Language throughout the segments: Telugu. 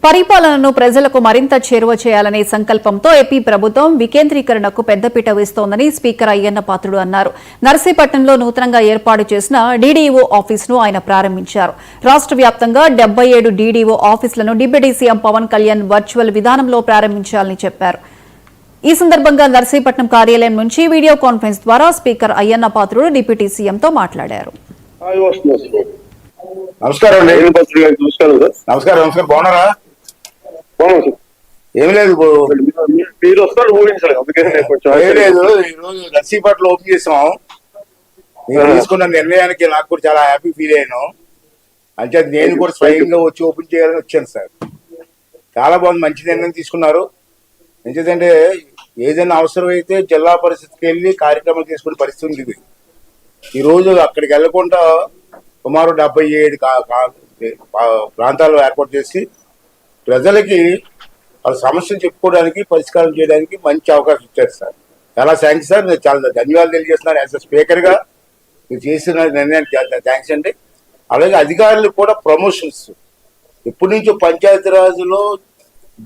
పరిపాలనను ప్రజలకు మరింత చేరువ చేయాలనే సంకల్పంతో ఏపీ ప్రభుత్వం వికేంద్రీకరణకు పెద్దపీట వేస్తోందని స్పీకర్ అయ్యన్న పాత్రుడు అన్నారు. నర్సీపట్నంలో నూతనంగా ఏర్పాటు చేసిన డీడీఓ ఆఫీసును ఆయన ప్రారంభించారు. రాష్ట్ర వ్యాప్తంగా 77 డీడీఓ ఆఫీసులను deputy CM Pawan Kalyan virtual విధానంలో ప్రారంభించాలని చెప్పారు. ఈ సందర్భంగా నర్సీపట్నం కార్యాలయం నుంచి వీడియో కాన్ఫరెన్స్ ద్వారా స్పీకర్ అయ్యన్న పాత్రుడు డిప్యూటీ సీఎంతో మాట్లాడారు. నమస్కారం బాగున్నారా? ఏమి లేదు, మీరు వస్తారు ఊహించాలి. లేదు ఈరోజు నర్సీపట్నం ఓపెన్ చేసాం. నేను తీసుకున్న నిర్ణయానికి నాకు కూడా చాలా హ్యాపీ ఫీల్ అయ్యాను. అంటే నేను కూడా స్వయంగా వచ్చి ఓపెన్ చేయాలని వచ్చాను సార్. చాలా బాగుంది, మంచి నిర్ణయం తీసుకున్నారు. ఎందుకంటే ఏదైనా అవసరమైతే జిల్లా పరిస్థితికి వెళ్ళి కార్యక్రమం తీసుకునే పరిస్థితి ఉంది. ఈ రోజు అక్కడికి వెళ్లకుండా సుమారు 77 ప్రాంతాల్లో ఏర్పాటు చేసి ప్రజలకి వాళ్ళ సమస్యలు చెప్పుకోవడానికి, పరిష్కారం చేయడానికి మంచి అవకాశం ఇచ్చారు సార్. చాలా థ్యాంక్స్ సార్. నేను చాలా ధన్యవాదాలు తెలియజేస్తున్నాను. యాజ్ అ స్పీకర్గా మీరు చేసిన నిర్ణయానికి థ్యాంక్స్ అండి. అలాగే అధికారులకు కూడా ప్రమోషన్స్ ఎప్పటి నుంచో పంచాయతీరాజ్లో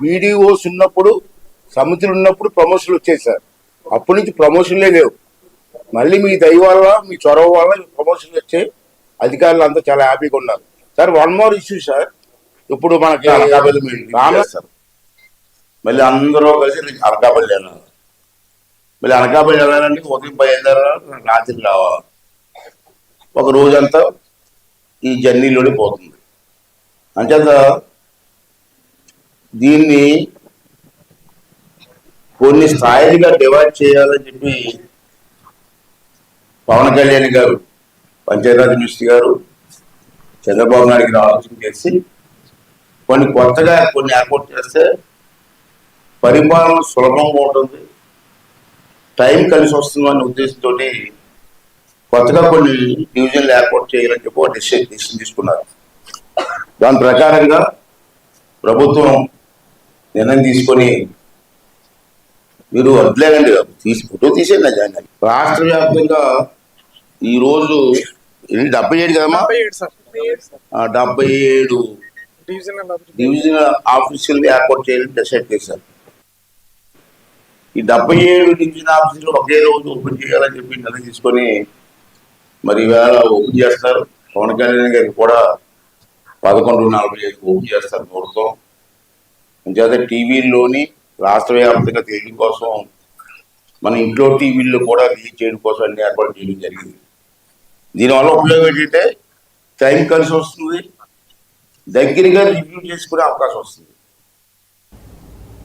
బీడీఓస్ ఉన్నప్పుడు, సమితులు ఉన్నప్పుడు ప్రమోషన్లు వచ్చాయి సార్. అప్పటి నుంచి ప్రమోషన్లే లేవు. మళ్ళీ మీ దయ వల్ల, మీ చొరవ వల్ల ప్రమోషన్లు వచ్చాయి. అధికారులు అంతా చాలా హ్యాపీగా ఉన్నారు sir. One more issue sir, ఇప్పుడు మనకి మళ్ళీ అందరూ కలిసి అనకాపల్లి వెళ్ళాలి. మళ్ళీ అనకాపల్లి వెళ్ళాలంటే ఉదయం బయలుదేరాలి, రాత్రి రావాలి. ఒక రోజంతా ఈ జర్నీలోనే పోతుంది. అంచేత దీన్ని కొన్ని స్థాయిలుగా డివైడ్ చేయాలని చెప్పి పవన్ కళ్యాణ్ గారు, పంచాయతీరాజ్ మినిస్టర్ గారు, చంద్రబాబు నాయుడు గారు ఆలోచన చేసి కొన్ని కొత్తగా కొన్ని ఏర్పాటు చేస్తే పరిపాలన సులభంగా ఉంటుంది, టైం కలిసి వస్తుందనే ఉద్దేశంతో కొత్తగా కొన్ని డివిజన్లు ఏర్పాటు చేయాలని చెప్పి ఒక డిసిషన్ తీసుకున్నారు. దాని ప్రకారంగా ప్రభుత్వం నిర్ణయం తీసుకొని, మీరు వదిలేదండి, ఫోటో తీసేయండి. రాష్ట్ర వ్యాప్తంగా ఈరోజు 77 కదమ్మా, 77 డివిజనల్ ఆఫీసులు ఏర్పాటు చేయాలని డిసైడ్ చేశారు. ఈ 77 డివిజన్ ఆఫీసులు ఒకే రోజు ఓపెన్ చేయాలని చెప్పి నిర్ణయం తీసుకొని మరి ఈవేళ ఓపెన్ చేస్తారు. పవన్ కళ్యాణ్ గారికి కూడా 11:45 ఓపెన్ చేస్తారు ముహూర్తం. అంచేత టీవీల్లోని రాష్ట్ర వ్యాప్తంగా తెలియడం కోసం, మన ఇంట్లో టీవీల్లో కూడా రిలీజ్ చేయడం కోసం అన్ని ఏర్పాటు చేయడం జరిగింది. దీనివల్ల ఉపయోగం ఏంటంటే టైం కలిసి వస్తుంది, దగ్గరగా రివ్యూ చేసుకునే అవకాశం వస్తుంది.